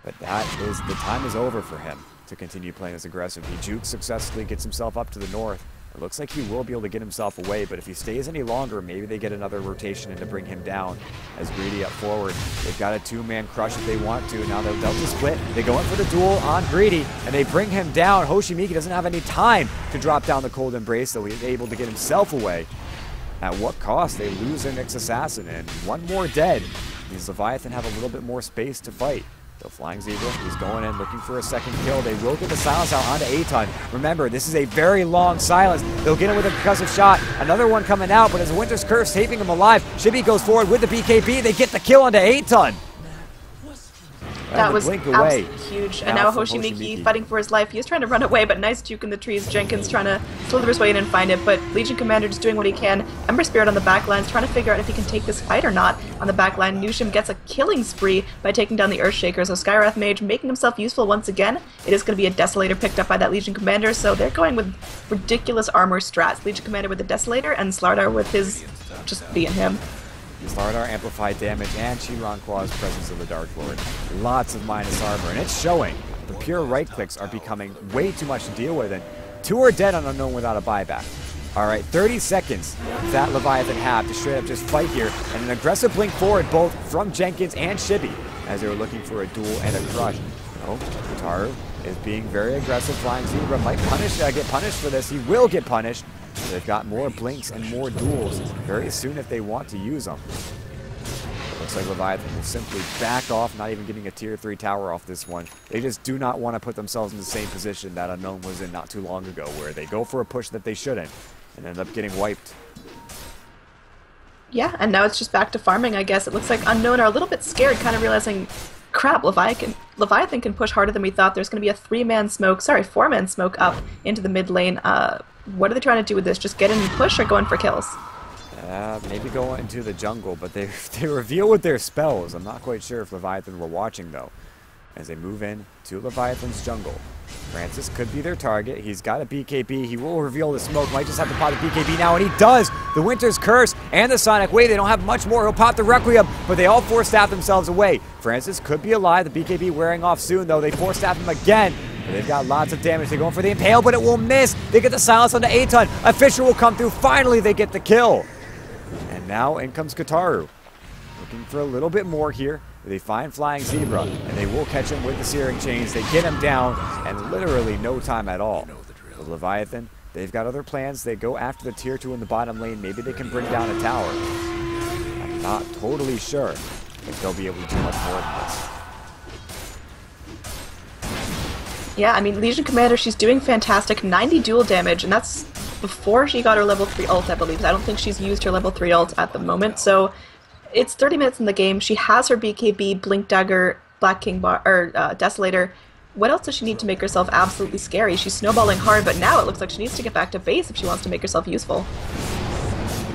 S1: But the time is over for him to continue playing as aggressive. He jukes successfully, gets himself up to the north. It looks like he will be able to get himself away, but if he stays any longer, maybe they get another rotation in to bring him down. As Greedy up forward, they've got a 2-man crush if they want to. Now they'll Delta split. They go in for the duel on Greedy, and they bring him down. Hoshimiki doesn't have any time to drop down the Cold Embrace, so he's able to get himself away. At what cost? They lose their next assassin, and one more dead. These Leviathan have a little bit more space to fight. The Flying Zebra, he's going in looking for a second kill. They will get the silence out onto A-Ton. Remember, this is a very long silence. They'll get him with a concussive shot. Another one coming out, but as a Winter's Curse taping him alive, Shibby goes forward with the BKB. They get the kill onto A-Ton.
S2: That was absolutely huge. And now Hoshimiki fighting for his life. He is trying to run away, but nice juke in the trees. Jenkins trying to slither his way in and find it, but Legion Commander just doing what he can. Ember Spirit on the back lines, trying to figure out if he can take this fight or not. On the back line, Nusham gets a killing spree by taking down the Earthshaker, so Skywrath Mage making himself useful once again. It is going to be a Desolator picked up by that Legion Commander, so they're going with ridiculous armor strats. Legion Commander with the Desolator, and Slardar with his just being him.
S1: Slardar amplified damage and Chilanqua's presence of the Dark Lord. Lots of minus armor, and it's showing. The pure right clicks are becoming way too much to deal with, and 2 are dead on Unknown without a buyback. Alright, 30 seconds that Leviathan have to straight up just fight here, and an aggressive blink forward both from Jenkins and Shibby as they were looking for a duel and a crush. Oh, Kataru is being very aggressive. Flying Zebra might get punished for this. He will get punished. They've got more blinks and more duels very soon if they want to use them. It looks like Leviathan will simply back off, not even getting a tier 3 tower off this one. They just do not want to put themselves in the same position that Unknown was in not too long ago, where they go for a push that they shouldn't and end up getting wiped.
S2: Yeah, and now it's just back to farming, I guess. It looks like Unknown are a little bit scared, kind of realizing, crap, Leviathan can push harder than we thought. There's going to be a 4-man smoke up into the mid lane. What are they trying to do with this? Just get in and push or go in for kills?
S1: Maybe go into the jungle, but they reveal with their spells. I'm not quite sure if Leviathan were watching, though. As they move in to Leviathan's jungle. Francis could be their target. He's got a BKB. He will reveal the smoke. Might just have to pop the BKB now, and he does! The Winter's Curse and the Sonic Wave. They don't have much more. He'll pop the Requiem, but they all force-staff themselves away. Francis could be alive. The BKB wearing off soon, though. They force-staff him again. They've got lots of damage. They're going for the Impale, but it will miss. They get the silence onto A-Ton. A Fisher will come through. Finally, they get the kill. And now in comes Kataru. Looking for a little bit more here. They find Flying Zebra, and they will catch him with the Searing Chains. They get him down, and literally no time at all. The Leviathan, they've got other plans. They go after the tier 2 in the bottom lane. Maybe they can bring down a tower. I'm not totally sure. if they'll be able to do much more than this.
S2: Yeah, I mean, Legion Commander, she's doing fantastic. 90 dual damage, and that's before she got her level 3 ult, I believe. I don't think she's used her level 3 ult at the moment, so it's 30 minutes in the game. She has her BKB, Blink Dagger, Black King Bar, or Desolator. What else does she need to make herself absolutely scary? She's snowballing hard, but now it looks like she needs to get back to base if she wants to make herself useful.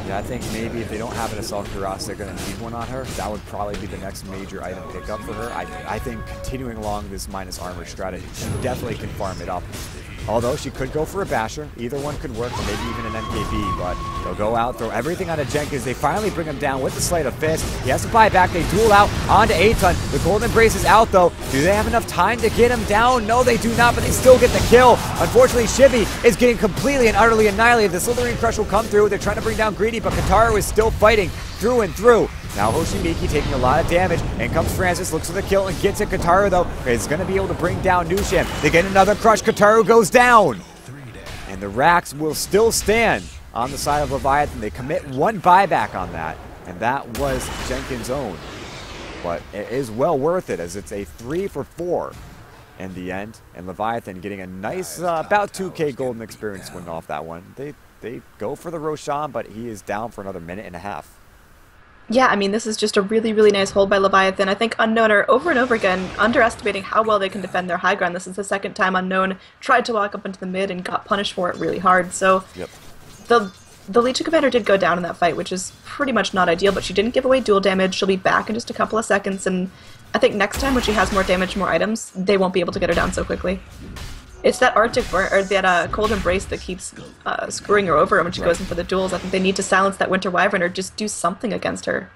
S1: Yeah, I think maybe if they don't have an Assault Cuirass, they're going to need one on her. That would probably be the next major item pickup for her. I think continuing along this minus armor strategy, she definitely can farm it up. Although she could go for a Basher. Either one could work, or maybe even an MKB, but they'll go out, throw everything onto Jenkins. They finally bring him down with the Sleight of Fist. He has to buy back. They duel out onto Aton. The Golden Embrace is out, though. Do they have enough time to get him down? No, they do not, but they still get the kill. Unfortunately, Shibi is getting completely and utterly annihilated. The Slytherin Crush will come through. They're trying to bring down Greedy, but Kataru is still fighting through and through. Now Hoshimiki taking a lot of damage. In comes Francis, looks for the kill and gets it. Kataru, though, is going to be able to bring down Nusham. They get another crush. Kataru goes down. And the racks will still stand on the side of Leviathan. They commit one buyback on that, and that was Jenkins' own. But it is well worth it, as it's a 3 for 4 in the end. And Leviathan getting a nice, about 2K golden experience win off that one. They go for the Roshan, but he is down for another minute and a half.
S2: Yeah, I mean, this is just a really, really nice hold by Leviathan. I think Unknown are over and over again underestimating how well they can defend their high ground. This is the second time Unknown tried to walk up into the mid and got punished for it really hard. So
S1: yep.
S2: The Legion Commander did go down in that fight, which is pretty much not ideal, but she didn't give away dual damage. She'll be back in just a couple of seconds, and I think next time when she has more damage, more items, they won't be able to get her down so quickly. It's that Arctic or that Cold Embrace that keeps screwing her over when she goes in for the duels. I think they need to silence that Winter Wyvern or just do something against her.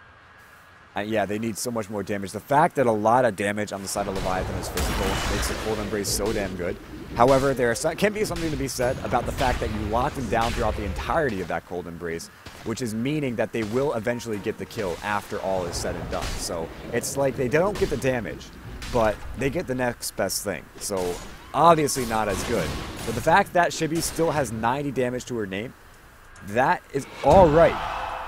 S1: Yeah, they need so much more damage. The fact that a lot of damage on the side of Leviathan is physical makes the Cold Embrace so damn good. However, there can be something to be said about the fact that you lock them down throughout the entirety of that Cold Embrace, which is meaning that they will eventually get the kill after all is said and done. So it's like they don't get the damage, but they get the next best thing. So obviously not as good. But the fact that Shibi still has 90 damage to her name, that is alright,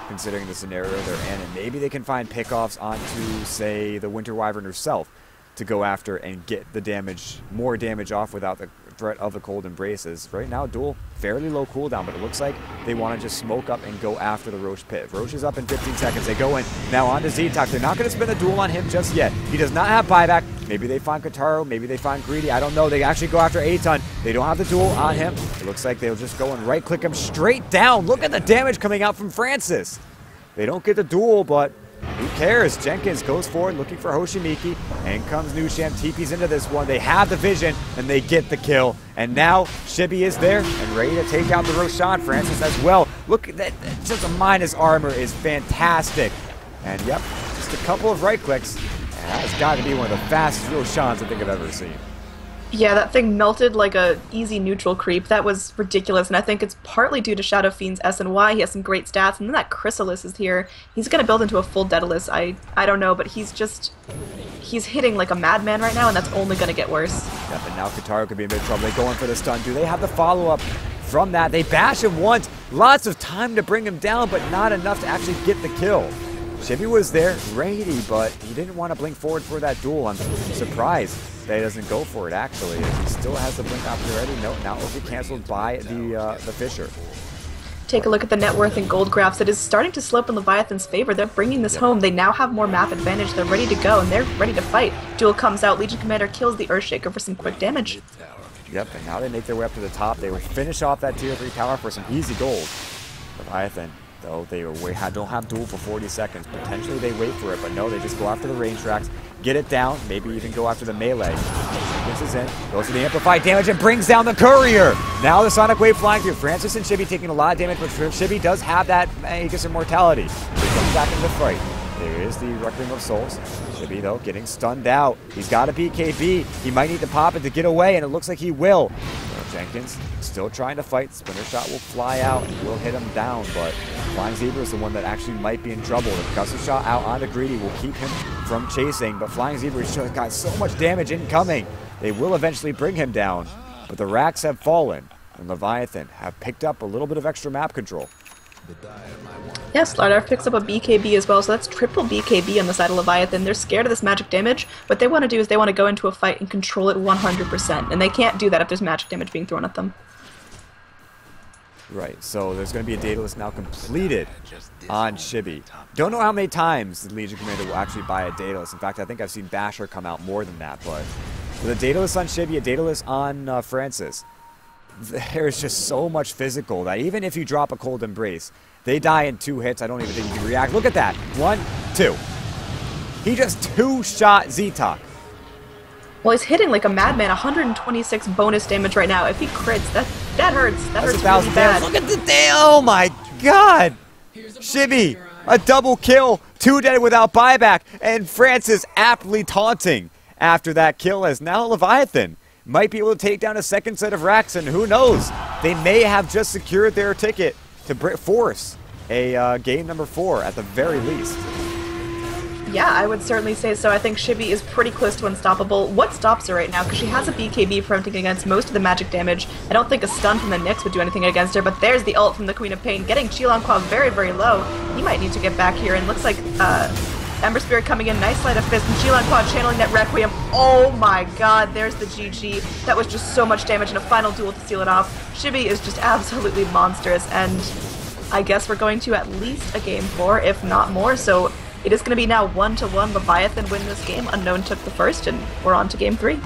S1: considering the scenario they're in. And maybe they can find pickoffs onto, say, the Winter Wyvern herself to go after and get the damage, more damage off without the threat of the Cold Embraces. Right now, duel, fairly low cooldown, but it looks like they want to just smoke up and go after the Roche pit. Roche is up in 15 seconds. They go in. Now on to Zetok. They're not going to spin a duel on him just yet. He does not have buyback. Maybe they find Kataru. Maybe they find Greedy. I don't know. They actually go after Aton. They don't have the duel on him. It looks like they'll just go and right-click him straight down. Look at the damage coming out from Francis. They don't get the duel, but who cares? Jenkins goes forward looking for Hoshimiki. And comes Nusham. TP's into this one. They have the vision, and they get the kill. And now Shibi is there and ready to take out the Roshan. Francis as well. Look at that. Just the minus armor is fantastic. And yep, just a couple of right clicks. And that's got to be one of the fastest Roshans I think I've ever seen.
S2: Yeah, that thing melted like a easy neutral creep. That was ridiculous, and I think it's partly due to Shadow Fiend's SNY. He has some great stats, and then that Chrysalis is here. He's going to build into a full Daedalus. I don't know, but he's hitting like a madman right now, and that's only going to get worse.
S1: Yep, and now Kataru could be in big trouble. They go in for the stun. Do they have the follow-up from that? They bash him once. Lots of time to bring him down, but not enough to actually get the kill. Shibi was there, ready, but he didn't want to blink forward for that duel. I'm surprised that he doesn't go for it, actually. He still has the blink option already. No, now it'll be canceled by the Fisher.
S2: Take a look at the net worth and gold graphs. It is starting to slope in Leviathan's favor. They're bringing this home. They now have more map advantage. They're ready to go, and they're ready to fight. Duel comes out. Legion Commander kills the Earthshaker for some quick damage.
S1: Yep, and now they make their way up to the top. They will finish off that tier 3 tower for some easy gold. Leviathan, though, they don't have duel for 40 seconds. Potentially they wait for it, but no, they just go after the range tracks, get it down, maybe even go after the melee. This is in, goes for the amplified damage and brings down the courier. Now the Sonic Wave flying through. Francis and Shibi taking a lot of damage, but Shibi does have that Aegis Immortality. He comes back into the fight. There is the Requiem of Souls. Shibi, though, getting stunned out. He's got a BKB. He might need to pop it to get away, and it looks like he will. Jenkins still trying to fight. Splinter Shot will fly out and will hit him down, but Flying Zebra is the one that actually might be in trouble. The Percussive Shot out onto Greedy will keep him from chasing, but Flying Zebra has got so much damage incoming. They will eventually bring him down, but the racks have fallen, and Leviathan have picked up a little bit of extra map control.
S2: Yeah, Slardar picks up a BKB as well, so that's triple BKB on the side of Leviathan. They're scared of this magic damage. What they want to do is they want to go into a fight and control it 100%, and they can't do that if there's magic damage being thrown at them.
S1: Right, so there's going to be a Daedalus now completed on Chibi. Don't know how many times the Legion Commander will actually buy a Daedalus. In fact, I think I've seen Basher come out more than that, but with a Daedalus on Chibi, a Daedalus on Francis, there's just so much physical that even if you drop a Cold Embrace, they die in 2 hits. I don't even think you can react. Look at that. 1, 2. He just 2-shot Z-Talk.
S2: Well, he's hitting like a madman. 126 bonus damage right now. If he crits, that hurts. That hurts really bad.
S1: Look at the day. Oh my god. Chibi, a double kill. 2 dead without buyback. And Francis aptly taunting after that kill, as now Leviathan might be able to take down a second set of racks. And who knows? They may have just secured their ticket to force a game number 4 at the very least.
S2: Yeah, I would certainly say so. I think Chibi is pretty close to unstoppable. What stops her right now? Because she has a BKB fronting against most of the magic damage. I don't think a stun from the Nyx would do anything against her, but there's the ult from the Queen of Pain, getting Chilanqua very, very low. He might need to get back here, and looks like Ember Spirit coming in, nice sleight of fist, and Chilanqua channeling that Requiem. Oh my god, there's the GG. That was just so much damage in a final duel to seal it off. Chibi is just absolutely monstrous, and I guess we're going to at least a game 4, if not more, so it is going to be now 1-1. Leviathan win this game. Unknown took the first, and we're on to game 3.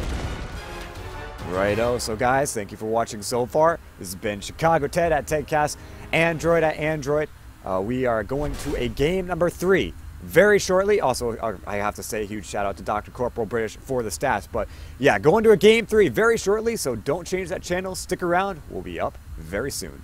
S1: Righto. So, guys, thank you for watching so far. This has been Chicago Ted at TedCast, AnneDroid at AnneDroid. We are going to a game number 3 very shortly. Also, I have to say a huge shout out to Dr. Corporal British for the stats. But, yeah, going to a game 3 very shortly, so don't change that channel. Stick around. We'll be up very soon.